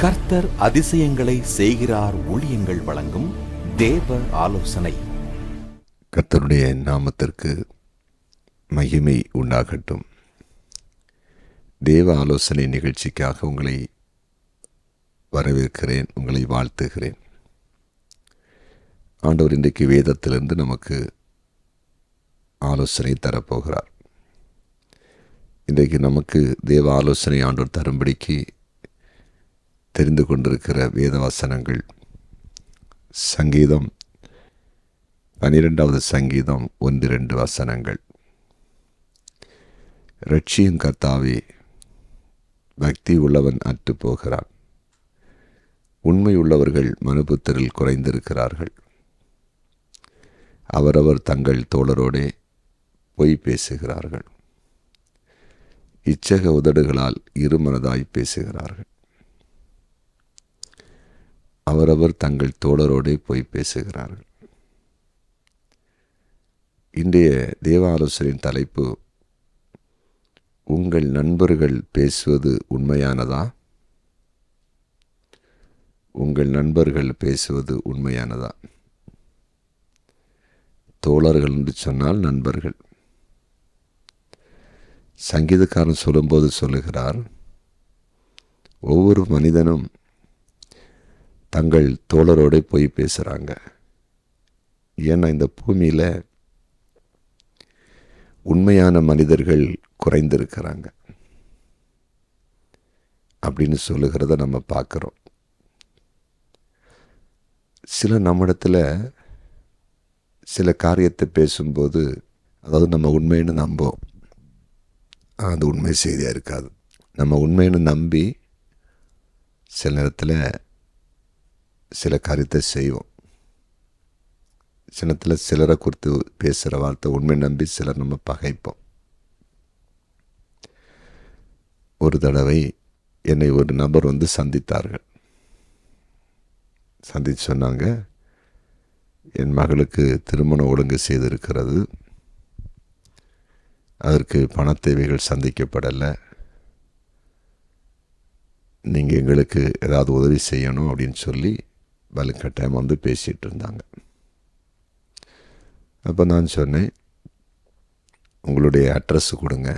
கர்த்தர் அதிசயங்களை செய்கிறார் ஊழியங்கள் வழங்கும் தேவ ஆலோசனை. கர்த்தருடைய நாமத்திற்கு மகிமை உண்டாகட்டும். தேவ ஆலோசனை நிகழ்ச்சிக்காக உங்களை வரவேற்கிறேன், உங்களை வாழ்த்துகிறேன். ஆண்டவர் இன்றைக்கு வேதத்திலிருந்து நமக்கு ஆலோசனை தரப்போகிறார். இன்றைக்கு நமக்கு தேவ ஆலோசனை ஆண்டவர் தரும்படிக்கு தெரிந்து கொண்டிருக்கிற வேத வசனங்கள் சங்கீதம் 12வது சங்கீதம் 1-2 வசனங்கள். இரட்சியும் கர்த்தாவே, பக்தி உள்ளவன் அற்று போகிறான், உண்மை உள்ளவர்கள் மனுபுத்திரில் குறைந்திருக்கிறார்கள். அவரவர் தங்கள் தோழரோடே பொய் பேசுகிறார்கள், இச்சக உதடுகளால் இருமனதாய் பேசுகிறார்கள். அவரவர் தங்கள் தோழரோடே பொய் பேசுகிறார்கள். இன்றைய தேவ ஆலோசனையின் தலைப்பு, உங்கள் நண்பர்கள் பேசுவது உண்மையானதா? உங்கள் நண்பர்கள் பேசுவது உண்மையானதா? தோழர்கள் என்று சொன்னால் நண்பர்கள். சங்கீதக்காரன் சொல்லும்போது சொல்லுகிறார், ஒவ்வொரு மனிதனும் தங்கள் தோழரோட போய் பேசுகிறாங்க. ஏன்னா இந்த பூமியில் உண்மையான மனிதர்கள் குறைந்திருக்கிறாங்க அப்படின்னு சொல்லுகிறத நம்ம பார்க்குறோம். சில நம்மிடத்தில் சில காரியத்தை பேசும்போது, அதாவது நம்ம உண்மைன்னு நம்போம், அது உண்மை செய்தியாக இருக்காது. நம்ம உண்மைன்னு நம்பி சில நேரத்தில் சில காரியத்தை செய்வோம். சில நேரத்தில் சிலரை குறித்து பேசுகிற வார்த்தை உண்மை நம்பி சிலர் நம்ம பகைப்போம். ஒரு தடவை என்னை ஒரு நபர் சந்தித்தார்கள். சந்தித்து சொன்னாங்க, என் மகளுக்கு திருமணம் ஒழுங்கு செய்திருக்கிறது, அதற்கு பண தேவைகள் சந்திக்கப்படலை, நீங்கள் எங்களுக்கு ஏதாவது உதவி செய்யணும் அப்படின்னு சொல்லி வலுக்கட்டாயம் பேசிகிட்டு இருந்தாங்க. அப்போ நான் சொன்னேன், உங்களுடைய அட்ரஸ் கொடுங்க,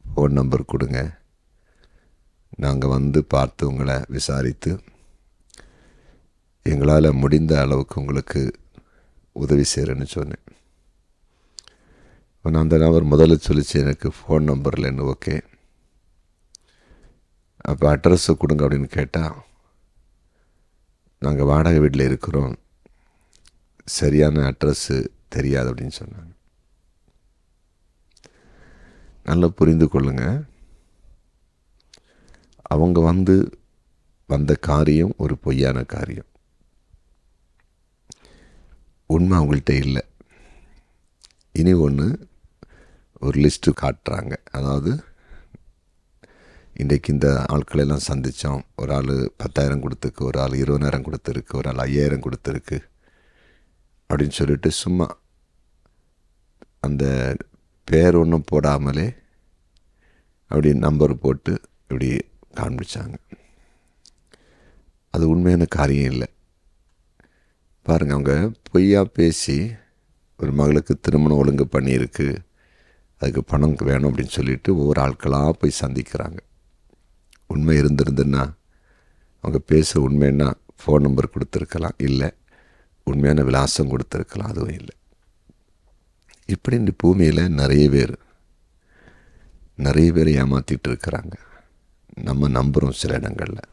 ஃபோன் நம்பர் கொடுங்க, நாங்கள் பார்த்து உங்களை விசாரித்து எங்களால் முடிந்த அளவுக்கு உங்களுக்கு உதவி செய்கிறேன்னு சொன்னேன். நான் அந்த நபர் முதல்ல சொல்லிச்சு, எனக்கு ஃபோன் நம்பர் இல்லைன்னு. ஓகே, அப்போ அட்ரஸை கொடுங்க அப்படின்னு கேட்டால், நாங்கள் வாடகை வீட்டில் இருக்கிறோம், சரியான அட்ரஸ்ஸு தெரியாது அப்படின்னு சொன்னாங்க. நல்லா புரிந்து கொள்ளுங்க, அவங்க வந்த காரியம் ஒரு பொய்யான காரியம், உண்மை அவங்கள்ட்ட இல்லை. இனி ஒரு லிஸ்ட்டு காட்டுறாங்க. அதாவது இன்றைக்கு இந்த ஆட்களெல்லாம் சந்தித்தோம், ஒரு ஆள் 10,000 கொடுத்துருக்கு, ஒரு ஆள் 20,000 கொடுத்துருக்கு, ஒரு ஆள் 5,000 கொடுத்துருக்கு அப்படின்னு சொல்லிட்டு சும்மா அந்த பேர் ஒன்றும் போடாமலே அப்படி நம்பர் போட்டு இப்படி காண்பிச்சாங்க. அது உண்மையான காரியம் இல்லை. பாருங்கள், அவங்க பொய்யா பேசி ஒரு மகளுக்கு திருமணம் ஒழுங்கு பண்ணியிருக்கு, அதுக்கு பணம் வேணும் அப்படின்னு சொல்லிட்டு ஒவ்வொரு ஆட்களாக போய் சந்திக்கிறாங்க. உண்மை இருந்திருந்துன்னா, அவங்க பேசுகிற உண்மைன்னா ஃபோன் நம்பர் கொடுத்துருக்கலாம், இல்லை உண்மையான விலாசம் கொடுத்துருக்கலாம், அதுவும் இல்லை. இப்படி இந்த பூமியில் நிறைய பேர் ஏமாற்றிட்டு இருக்கிறாங்க. நம்ம நம்புகிறோம் சில இடங்களில்.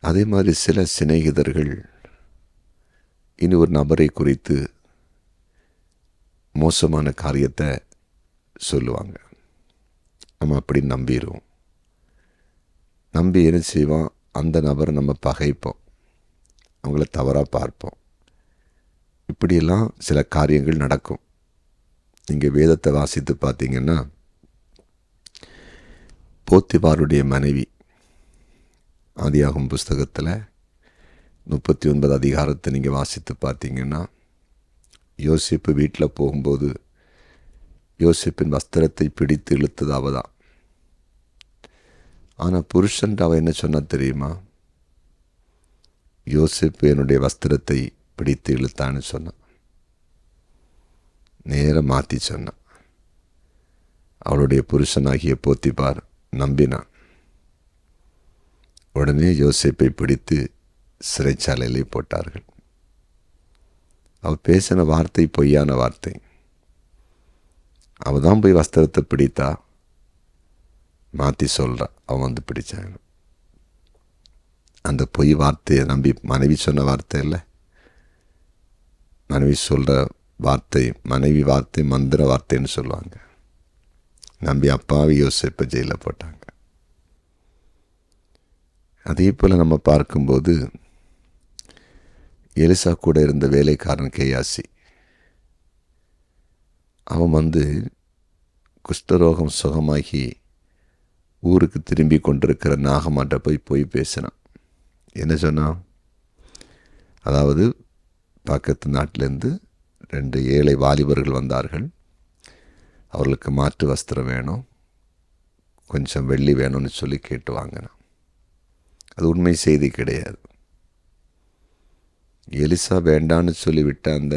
அதே மாதிரி சில சிநேகிதர்கள் இனி ஒரு நபரை குறித்து மோசமான காரியத்தை சொல்லுவாங்க. நம்ம அப்படி நம்பிடுவோம். நம்பி என்ன செய்வோம், அந்த நபரை நம்ம பகைப்போம், அவங்கள தவறாக பார்ப்போம். இப்படியெல்லாம் சில காரியங்கள் நடக்கும். நீங்கள் வேதத்தை வாசித்து பார்த்தீங்கன்னா, போத்திபாருடைய மனைவி ஆதியாகமம் புஸ்தகத்தில் 39 அதிகாரத்தை நீங்கள் வாசித்து பார்த்தீங்கன்னா, யோசேப்பு வீட்டில் போகும்போது யோசேப்பின் வஸ்திரத்தை பிடித்து இழுத்தது அவதான். ஆனால் புருஷன் அவன் என்ன சொன்னா தெரியுமா? யோசேப்பு என்னுடைய வஸ்திரத்தை பிடித்து இழுத்தான்னு சொன்னான். நேரம் மாற்றி சொன்னான். அவளுடைய புருஷனாகிய போத்திபார் நம்பினான். உடனே யோசேப்பை பிடித்து சிறைச்சாலையிலே போட்டார்கள். அவள் பேசின வார்த்தை பொய்யான வார்த்தை. அவள் தான் போய் வஸ்திரத்தை பிடித்தா, மாற்றி சொல்கிறா. அவன் வந்து பிடிச்சாங்க. அந்த பொய் வார்த்தையை நம்பி மனைவி சொன்ன வார்த்தை இல்லை, மனைவி சொல்கிற வார்த்தை, மனைவி வார்த்தை மந்திர வார்த்தைன்னு சொல்லுவாங்க. நம்பி அப்பாவி யோசேப்பை ஜெயிலில் போட்டாங்க. அதே போல் நம்ம பார்க்கும்போது எலிசா கூட இருந்த வேலைக்காரன் கேயாசி, அவன் வந்து குஷ்டரோகம் சுகமாகி ஊருக்கு திரும்பி கொண்டிருக்கிற நாகமாட்ட போய் பேசினான். என்ன சொன்னான்? அதாவது பக்கத்து நாட்டிலேருந்து 2 ஏழை வாலிபர்கள் வந்தார்கள். அவர்களுக்கு மாற்று வஸ்திரம் வேணும், கொஞ்சம் வெள்ளி வேணும்னு சொல்லி கேட்டு வாங்கினான். அது உண்மை செய்தி கிடையாது. எலிசா வேண்டான்னு சொல்லிவிட்ட அந்த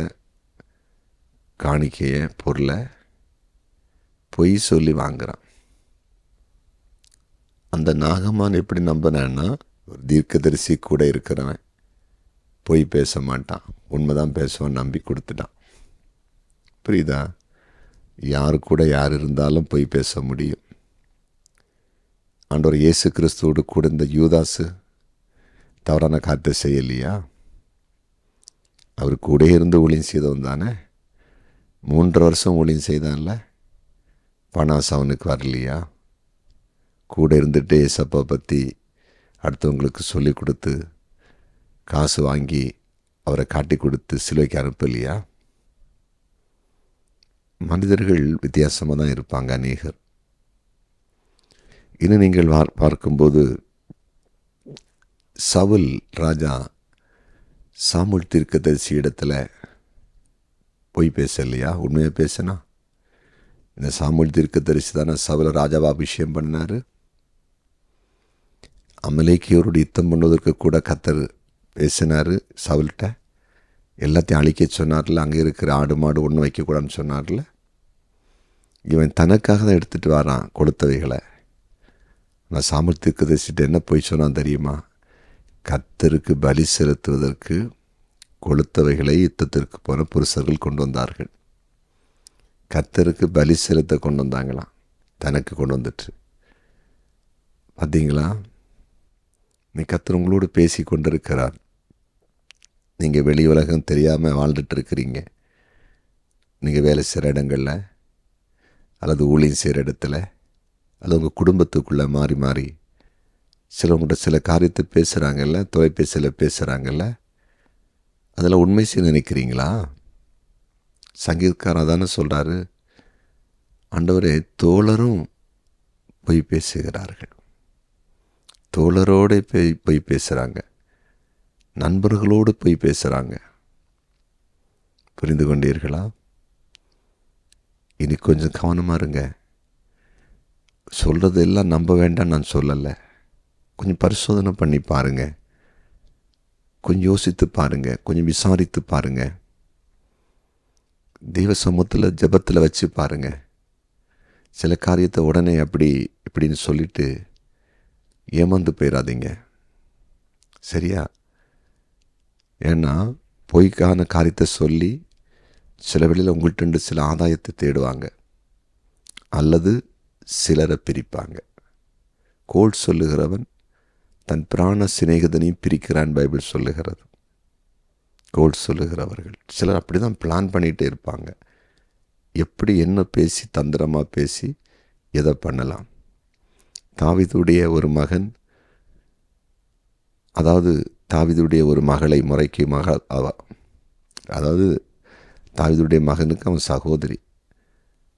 காணிக்கையை, பொருளை பொய் சொல்லி வாங்குறான். அந்த நாகமான் எப்படி நம்பினான்னா, ஒரு தீர்க்கதரிசி கூட இருக்கிறவன் பொய் பேச மாட்டான், உண்மைதான் பேசுவான், நம்பி கொடுத்துட்டான். புரியுதா? யாரு கூட யார் இருந்தாலும் பொய் பேச முடியும். ஆண்டவர் இயேசு கிறிஸ்துவோடு கூட இந்த யூதாசு தவறான காரியத்தை செய்யலையா? அவர் கூட இருந்து ஊழியம் செய்தவன் தானே. 3 வருஷம் ஊழியம் செய்தான்ல, பணாசு அவனுக்கு வரலையா? கூட இருந்துட்டு ஏசப்பா பற்றி அடுத்தவங்களுக்கு சொல்லி கொடுத்து காசு வாங்கி அவரை காட்டி கொடுத்து சிலுவைக்கு அனுப்பலையா? மனிதர்கள் வித்தியாசமாக தான் இருப்பாங்க அநேகர். இன்னும் நீங்கள் பார்க்கும்போது சவுல் ராஜா சாமுவேல் தீர்க்கதரிசி இடத்துல பொய் பேசலையா? உண்மையாக பேசினா. இந்த சாமுவேல் தீர்க்கதரிசி தானே சவுலை ராஜாவை அபிஷேகம் பண்ணார். அமலேக்கியோரோடு யுத்தம் பண்ணுவதற்கு கூட கர்த்தர் பேசினார் சவுல்கிட்ட. எல்லாத்தையும் அழிக்க சொன்னார்ல, அங்கே இருக்கிற ஆடு மாடு ஒன்றும் வைக்கக்கூடாதுன்னு சொன்னார்ல. இவன் தனக்காக தான் எடுத்துகிட்டு வரான் கொளுத்தவைகளை. நான் சாமுவேல் தீர்க்கதரிசிட்ட என்ன போய் சொன்னான் தெரியுமா? கர்த்தருக்கு பலி செலுத்துவதற்கு கொளுத்தவைகளை யுத்தத்திற்கு போன புருஷர்கள் கொண்டு வந்தார்கள். கர்த்தருக்கு பலி செலுத்த கொண்டு வந்தாங்களாம், தனக்கு கொண்டு வந்துட்டு. பார்த்தீங்களா? நீ கர்த்தர் உங்களோடு பேசி கொண்டிருக்கிறார். நீங்கள் வெளி உலகம் தெரியாமல் வாழ்ந்துட்டு இருக்கிறீங்க. நீங்கள் வேலை செய்கிற இடங்களில், அல்லது ஊழியம் செய்கிற இடத்துல, அல்லது உங்கள் குடும்பத்துக்குள்ளே மாறி மாறி சிலவங்கள்ட்ட சில காரியத்தை பேசுகிறாங்கல்ல, தொலைபேசியில் பேசுகிறாங்கல்ல, அதில் உண்மை செய்ய நினைக்கிறீங்களா? சங்கீதக்காரன் தானே சொல்கிறாரு, ஆண்டவரே தோழரும் பொய் பேசுகிறார்கள். தோழரோடு பொய் பேசுகிறாங்க, நண்பர்களோடு பொய் பேசுகிறாங்க. புரிந்து கொண்டீர்களா? இனி கொஞ்சம் கவனமாக இருங்க. சொல்கிறது எல்லாம் நம்ப வேண்டாம் நான் சொல்லலை. கொஞ்சம் பரிசோதனை பண்ணி பாருங்கள், கொஞ்சம் யோசித்து பாருங்கள், கொஞ்சம் விசாரித்து பாருங்கள். தெய்வ சமூகத்தில் ஜெபத்தில் வச்சு பாருங்கள். சில காரியத்தை உடனே அப்படி இப்படின்னு சொல்லிட்டு ஏமாந்து போயிடாதீங்க, சரியா? ஏன்னா பொய்க்கான காரியத்தை சொல்லி சில வேளையில் உங்கள்கிட்ட சில ஆதாயத்தை தேடுவாங்க, அல்லது சிலரை பிரிப்பாங்க. கோல் சொல்லுகிறவன் தன் பிராண சிநேகிதனையும் பிரிக்கிறான் பைபிள் சொல்லுகிறது. கோல் சொல்லுகிறவர்கள் சிலர் அப்படி தான் பிளான் பண்ணிகிட்டே இருப்பாங்க. எப்படி என்ன பேசி, தந்திரமாக பேசி எதை பண்ணலாம். தாவீதுடைய ஒரு மகன், அதாவது தாவீதுடைய ஒரு மகளை முறைக்கு மகள் அதாவது தாவீதுடைய மகனுக்கு அவன் சகோதரி.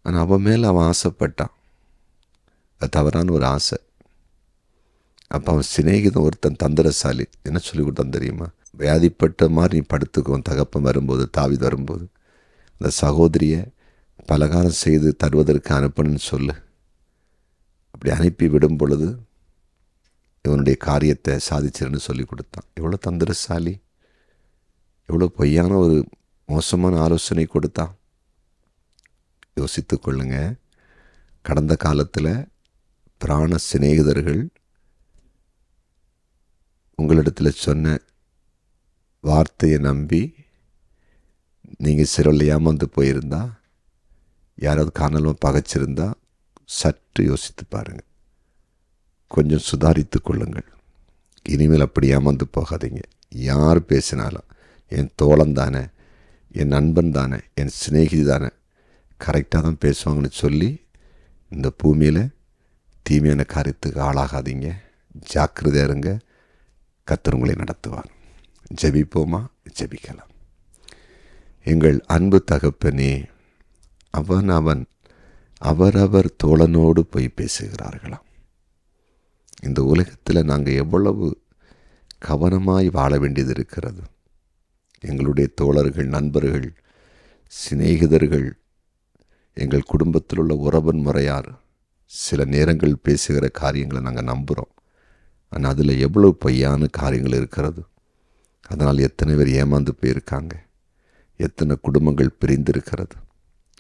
ஆனால் அவன் மேலே அவன் ஆசைப்பட்டான். அது தவறான ஒரு ஆசை. அப்போ அவன் சிநேகிதன் ஒருத்தன் தந்திரசாலி என்ன சொல்லி கொடுத்தான் தெரியுமா? வியாதிப்பட்ட மாதிரி நீ படுத்துக்குவோம், தகப்பன் வரும்போது, தாவீது வரும்போது அந்த சகோதரியை பலகாரம் செய்து தருவதற்கு அனுப்பணும்னு சொல்லு. அப்படி அனுப்பி விடும் பொழுது இவனுடைய காரியத்தை சாதிச்சிருன்னு சொல்லி கொடுத்தான். எவ்வளோ தந்திரசாலி, எவ்வளோ பொய்யான ஒரு மோசமான ஆலோசனை கொடுத்தான். யோசித்து கொள்ளுங்க. கடந்த காலத்தில் பிராண சிநேகிதர்கள் உங்களிடத்தில் சொன்ன வார்த்தையை நம்பி நீங்கள் சிறையில் ஏமாந்து போயிருந்தா, யாராவது காணாமல் பகைச்சிருந்தா சற்று யோசித்து பாருங்கள். கொஞ்சம் சுதாரித்து கொள்ளுங்கள். இனிமேல் அப்படி ஏமாந்து போகாதீங்க. யார் பேசினாலும் என் தோழன் தானே, என் நண்பன் தானே, என் சிநேகிதி தானே, கரெக்டாக தான் பேசுவாங்கன்னு சொல்லி இந்த பூமியில் தீமையான காரியத்துக்கு ஆளாகாதீங்க. ஜாக்கிரதையாக இருங்க. கர்த்தர் உங்களை நடத்துவார். ஜெபிப்போமா? ஜெபிக்கலாம். எங்கள் அன்பு தகப்பனே, அவரவர் தோழனோடு போய் பேசுகிறார்களாம். இந்த உலகத்தில் நாங்கள் எவ்வளவு கவனமாய் வாழ வேண்டியது இருக்கிறது. எங்களுடைய தோழர்கள், நண்பர்கள், சிநேகிதர்கள், எங்கள் குடும்பத்தில் உள்ள உறவன் முறையார் சில நேரங்கள் பேசுகிற காரியங்களை நாங்கள் நம்புகிறோம். ஆனால் அதில் எவ்வளவு பொய்யான காரியங்கள் இருக்கிறது. அதனால் எத்தனை பேர் ஏமாந்து போயிருக்காங்க, எத்தனை குடும்பங்கள் பிரிந்திருக்கிறது,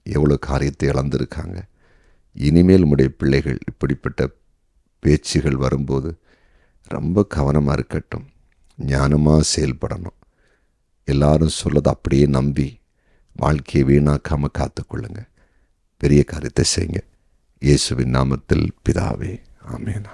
எவ்வளோ காரியத்தை இழந்திருக்காங்க. இனிமேல் உம்முடைய பிள்ளைகள் இப்படிப்பட்ட பேச்சுகள் வரும்போது ரொம்ப கவனமாக இருக்கட்டும், ஞானமாக செயல்படணும். எல்லாரும் சொல்லதை அப்படியே நம்பி வாழ்க்கையை வீணாக்காமல் காத்துக்கொள்ளுங்க. பெரிய காரியத்தை செய்யுங்க. இயேசுவின் நாமத்தில் பிதாவே, ஆமென்.